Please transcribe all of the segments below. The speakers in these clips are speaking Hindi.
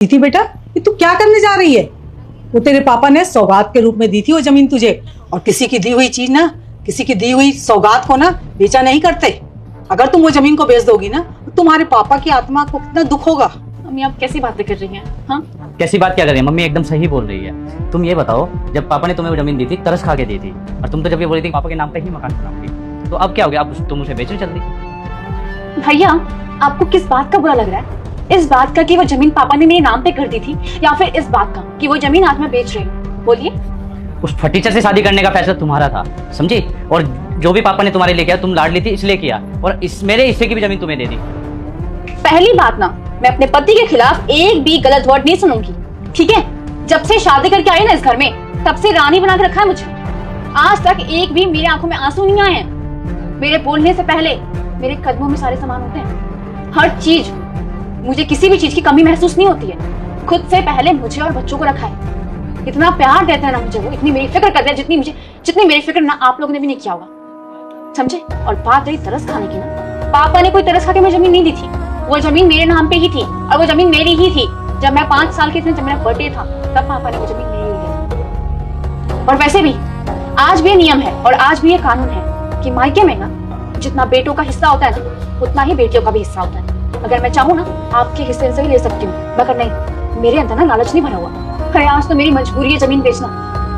थी बेटा, ये तू क्या करने जा रही है? वो तेरे पापा ने सौगात के रूप में दी थी वो जमीन तुझे, और किसी की दी हुई चीज ना, किसी की दी हुई सौगात को ना बेचा नहीं करते। अगर तुम वो जमीन को बेच दोगी ना तो तुम्हारे पापा की आत्मा को कितना दुख होगा। मम्मी आप कैसी बातें कर रही हैं? हाँ कैसी बात क्या कर रही है? मम्मी एकदम सही बोल रही है। तुम ये बताओ, जब पापा ने तुम्हें वो जमीन दी थी तरस खा के दी थी, और तुम तो जब ये बोली थी पापा के नाम पे ही मकान बनाऊंगी, तो अब क्या हो गया? अब तुम उसे बेचने चल दी। भैया आपको किस बात का बुरा लग रहा है? इस बात का कि वो जमीन पापा ने मेरे नाम पे कर दी थी, या फिर इस बात का कि वो जमीन आज मैं बेच रही हूँ? बोलिए। उस फटीचर से शादी करने का फैसला तुम्हारा था, समझी? और जो भी पापा ने तुम्हारे लिए किया, तुम लाडली थी इसलिए किया, और इस मेरे हिस्से की भी जमीन तुम्हें दे दी। पहली बात ना, मैं अपने पति के खिलाफ एक भी गलत वर्ड नहीं सुनूंगी, ठीक है? जब से शादी करके आई ना इस घर में, तब से रानी बना के रखा है मुझे। आज तक एक भी मेरी आंखों में आंसू नहीं आए हैं। मेरे बोलने से पहले मेरे कदमों में सारे सामान होते हैं, हर चीज। मुझे किसी भी चीज की कमी महसूस नहीं होती है। खुद से पहले मुझे और बच्चों को रखा है। इतना प्यार देते हैं ना मुझे वो, इतनी मेरी फिक्र करते हैं जितनी मेरी फिक्र ना आप लोगों ने भी नहीं किया होगा, समझे? और बात रही तरस खाने की ना, पापा ने कोई तरस खा के मुझे जमीन नहीं दी थी। वो जमीन मेरे नाम पे ही थी, और वो जमीन मेरी ही थी। जब मैं 5 साल की थी, जब मेरा बर्थडे था, तब पापा ने वो जमीन मेरी ली। और वैसे भी आज भी नियम है और आज भी ये कानून है कि मायके में ना जितना बेटों का हिस्सा होता है ना, उतना ही बेटियों का भी हिस्सा होता है। अगर मैं चाहूँ ना आपके हिस्से से भी ले सकती हूँ, मगर नहीं, मेरे अंदर ना लालच नहीं भरा हुआ। अरे आज तो मेरी मजबूरी है जमीन बेचना,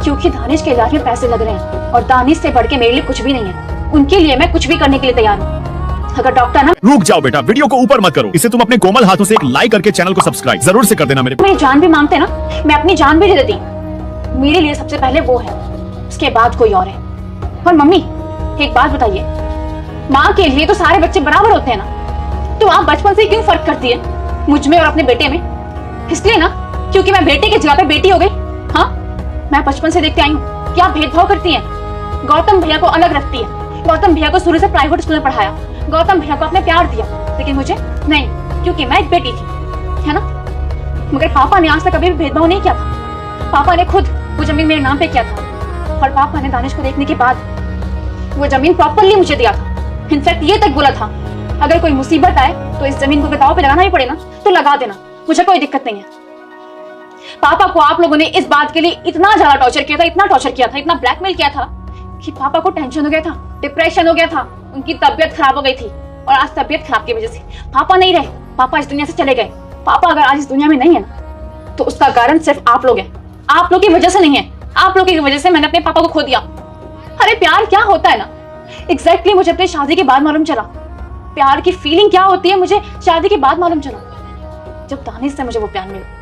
क्योंकि दानिश के इलाज में पैसे लग रहे हैं, और दानिश से बढ़ के मेरे लिए कुछ भी नहीं है। उनके लिए मैं कुछ भी करने के लिए तैयार हूँ। अगर डॉक्टर ना। रुक जाओ बेटा, वीडियो को ऊपर मत करो। इसे तुम अपने कोमल हाथों से एक लाइक करके चैनल को सब्सक्राइब जरूर से कर देना। मेरी जान भी मांगते ना, मैं अपनी जान भी दे देती। मेरे लिए सबसे पहले वो है, उसके बाद कोई और है। और मम्मी एक बात बताइए, माँ के लिए तो सारे बच्चे बराबर होते हैं ना, तो आप बचपन से क्यों फर्क करती है मुझ में और अपने बेटे में? इसलिए ना क्योंकि मैं बेटे की जगह पे बेटी हो गई। हाँ, मैं बचपन से देखते आई हूँ कि आप भेदभाव करती हैं। गौतम भैया को अलग रखती है। गौतम भैया को शुरू से प्राइवेट स्कूल में पढ़ाया, गौतम भैया को आपने प्यार दिया, लेकिन मुझे नहीं, क्योंकि मैं एक बेटी थी, है ना? मगर पापा ने आज तक कभी भी भेदभाव नहीं किया था। पापा ने खुद वो जमीन मेरे नाम पे किया था, और पापा ने दानिश को देखने के बाद वो जमीन प्रॉपरली मुझे दिया था। इनफैक्ट ये तक बोला था, अगर कोई मुसीबत आए तो इस जमीन को दांव पे लगाना ही पड़े ना, तो लगा देना, मुझे कोई दिक्कत नहीं है। पापा को आप लोगों ने इस बात के लिए इतना ज्यादा टॉर्चर किया था, इतना टॉर्चर किया था, इतना ब्लैकमेल किया था कि पापा को टेंशन हो गया था, डिप्रेशन हो गया था, उनकी तबीयत खराब हो गई थी। और आज तबीयत खराब की वजह से पापा नहीं रहे, पापा इस दुनिया से चले गए। पापा अगर आज इस दुनिया में नहीं है ना, तो उसका कारण सिर्फ आप लोग हैं। आप लोग की वजह से नहीं है, आप लोग की वजह से मैंने अपने पापा को खो दिया। अरे प्यार क्या होता है ना, एग्जैक्टली मुझे अपनी शादी के बाद मालूम चला। प्यार की फीलिंग क्या होती है मुझे शादी के बाद मालूम चला, जब दानिश से मुझे वो प्यार मिला।